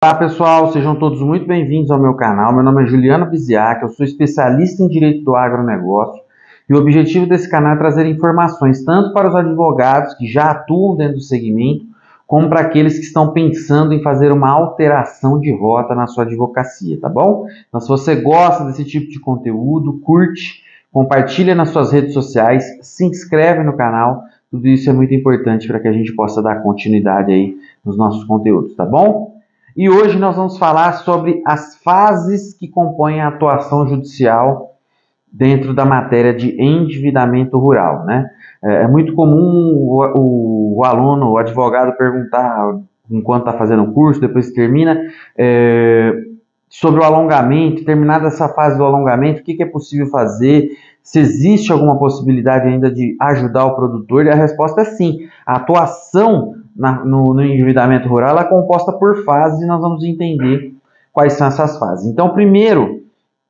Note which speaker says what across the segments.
Speaker 1: Olá pessoal, sejam todos muito bem-vindos ao meu canal. Meu nome é Juliano Biziac, eu sou especialista em Direito do Agronegócio e o objetivo desse canal é trazer informações tanto para os advogados que já atuam dentro do segmento, como para aqueles que estão pensando em fazer uma alteração de rota na sua advocacia, tá bom? Então, se você gosta desse tipo de conteúdo, curte, compartilha nas suas redes sociais, se inscreve no canal, tudo isso é muito importante para que a gente possa dar continuidade aí nos nossos conteúdos, tá bom? E hoje nós vamos falar sobre as fases que compõem a atuação judicial dentro da matéria de endividamento rural, né? É muito comum o aluno, o advogado perguntar, enquanto está fazendo o curso, depois que termina, sobre o alongamento, terminada essa fase do alongamento, o que é possível fazer, se existe alguma possibilidade ainda de ajudar o produtor, e a resposta é sim. A atuação no endividamento rural ela é composta por fases e nós vamos entender quais são essas fases. Então, primeiro,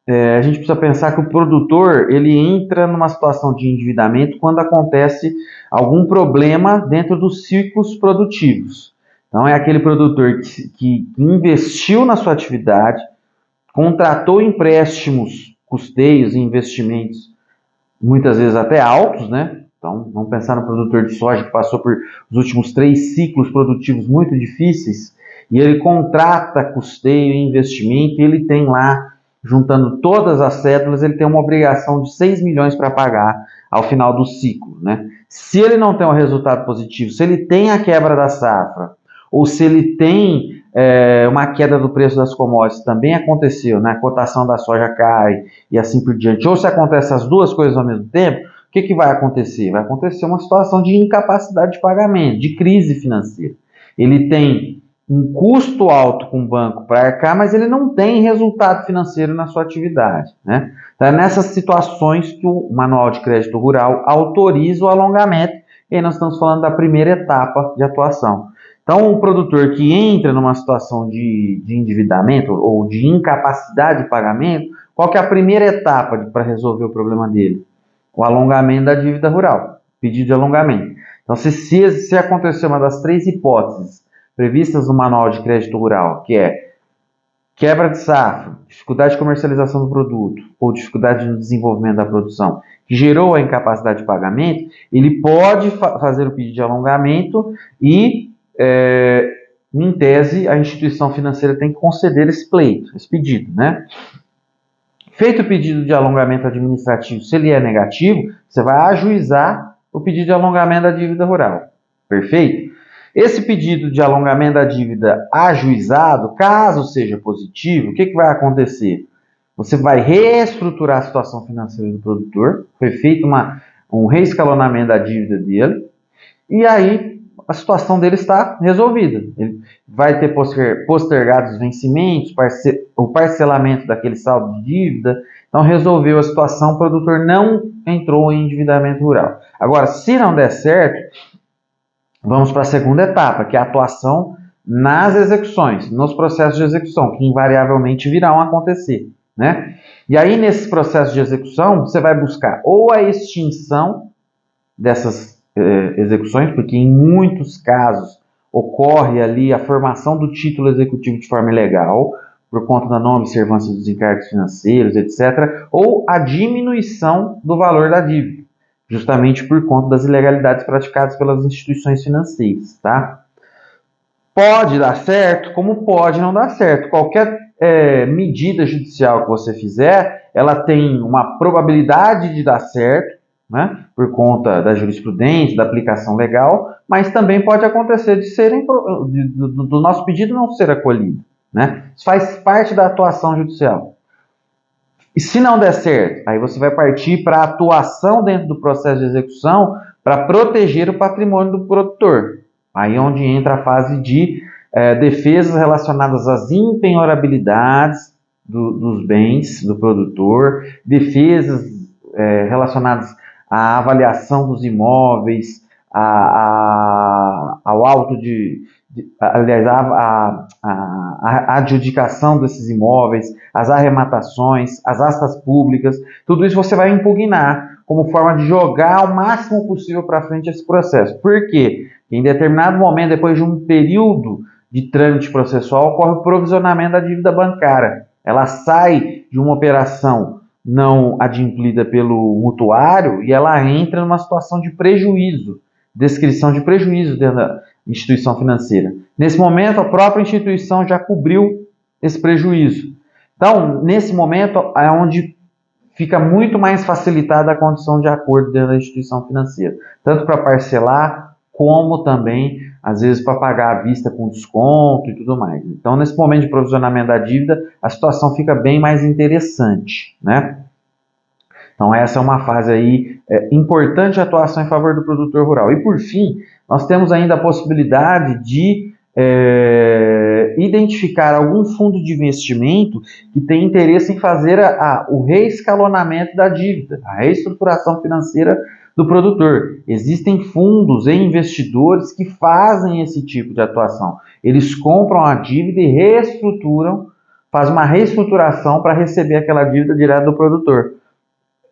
Speaker 1: a gente precisa pensar que o produtor ele entra numa situação de endividamento quando acontece algum problema dentro dos ciclos produtivos. Então, é aquele produtor que investiu na sua atividade, contratou empréstimos, custeios e investimentos, muitas vezes até altos, né? Então, vamos pensar no produtor de soja que passou por os últimos 3 ciclos produtivos muito difíceis, e ele contrata custeio e investimento, e ele tem lá, juntando todas as cédulas, ele tem uma obrigação de 6 milhões para pagar ao final do ciclo, né? Se ele não tem um resultado positivo, se ele tem a quebra da safra, ou se ele tem uma queda do preço das commodities, também aconteceu, né? A cotação da soja cai e assim por diante, ou se acontece as duas coisas ao mesmo tempo, o que vai acontecer? Vai acontecer uma situação de incapacidade de pagamento, de crise financeira. Ele tem um custo alto com o banco para arcar, mas ele não tem resultado financeiro na sua atividade, né? Então é nessas situações que o Manual de Crédito Rural autoriza o alongamento, e aí nós estamos falando da primeira etapa de atuação. Então, o produtor que entra numa situação de endividamento ou de incapacidade de pagamento, qual que é a primeira etapa para resolver o problema dele? O alongamento da dívida rural, pedido de alongamento. Então, se acontecer uma das 3 hipóteses previstas no Manual de Crédito Rural, que é quebra de safra, dificuldade de comercialização do produto ou dificuldade no desenvolvimento da produção, que gerou a incapacidade de pagamento, ele pode fazer o pedido de alongamento e em tese, a instituição financeira tem que conceder esse pleito, esse pedido, né? Feito o pedido de alongamento administrativo, se ele é negativo, você vai ajuizar o pedido de alongamento da dívida rural. Perfeito? Esse pedido de alongamento da dívida ajuizado, caso seja positivo, o que vai acontecer? Você vai reestruturar a situação financeira do produtor, foi feito um reescalonamento da dívida dele, e aí a situação dele está resolvida. Ele vai ter postergado os vencimentos, o parcelamento daquele saldo de dívida, então resolveu a situação, o produtor não entrou em endividamento rural. Agora, se não der certo, vamos para a segunda etapa, que é a atuação nas execuções, nos processos de execução, que invariavelmente virão a acontecer, né? E aí, nesse processo de execução, você vai buscar ou a extinção dessas execuções, porque em muitos casos ocorre ali a formação do título executivo de forma ilegal, por conta da não observância dos encargos financeiros, etc., ou a diminuição do valor da dívida, justamente por conta das ilegalidades praticadas pelas instituições financeiras, tá? Pode dar certo, como pode não dar certo. Qualquer medida judicial que você fizer, ela tem uma probabilidade de dar certo, né, por conta da jurisprudência, da aplicação legal, mas também pode acontecer do nosso pedido não ser acolhido, né? Isso faz parte da atuação judicial. E se não der certo, aí você vai partir para a atuação dentro do processo de execução para proteger o patrimônio do produtor. Aí é onde entra a fase de defesas relacionadas às impenhorabilidades dos bens do produtor, defesas relacionadas à avaliação dos imóveis, ao auto aliás, a adjudicação desses imóveis, as arrematações, as astas públicas, tudo isso você vai impugnar como forma de jogar o máximo possível para frente esse processo. Por quê? Em determinado momento, depois de um período de trâmite processual ocorre o provisionamento da dívida bancária. Ela sai de uma operação não adimplida pelo mutuário e ela entra numa situação de prejuízo, descrição de prejuízo dentro da instituição financeira. Nesse momento, a própria instituição já cobriu esse prejuízo. Então, nesse momento, é onde fica muito mais facilitada a condição de acordo dentro da instituição financeira, tanto para parcelar, como também, às vezes, para pagar à vista com desconto e tudo mais. Então, nesse momento de provisionamento da dívida, a situação fica bem mais interessante, né? Então, essa é uma fase aí importante de atuação em favor do produtor rural. E, por fim, nós temos ainda a possibilidade de identificar algum fundo de investimento que tem interesse em fazer o reescalonamento da dívida, a reestruturação financeira do produtor. Existem fundos e investidores que fazem esse tipo de atuação. Eles compram a dívida e reestruturam, fazem uma reestruturação para receber aquela dívida direto do produtor.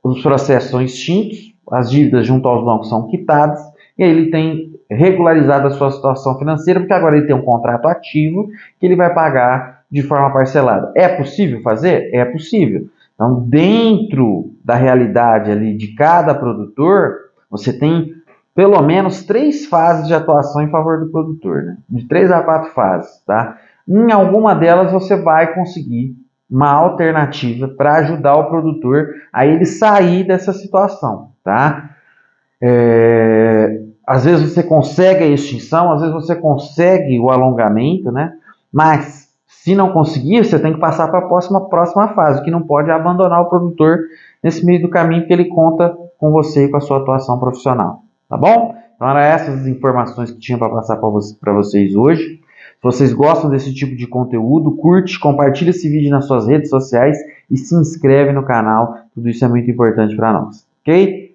Speaker 1: Os processos são extintos, as dívidas junto aos bancos são quitadas, e aí ele tem regularizado a sua situação financeira, porque agora ele tem um contrato ativo que ele vai pagar de forma parcelada. É possível fazer? É possível. Então, dentro da realidade ali de cada produtor, você tem pelo menos 3 fases de atuação em favor do produtor, né? De 3 a 4 fases, tá? Em alguma delas você vai conseguir uma alternativa para ajudar o produtor a ele sair dessa situação, tá? Às vezes você consegue a extinção, às vezes você consegue o alongamento, né? Mas se não conseguir, você tem que passar para a próxima fase, que não pode abandonar o produtor nesse meio do caminho, porque ele conta com você e com a sua atuação profissional, tá bom? Então eram essas as informações que tinha para passar para vocês hoje. Se vocês gostam desse tipo de conteúdo, curte, compartilha esse vídeo nas suas redes sociais e se inscreve no canal. Tudo isso é muito importante para nós, ok?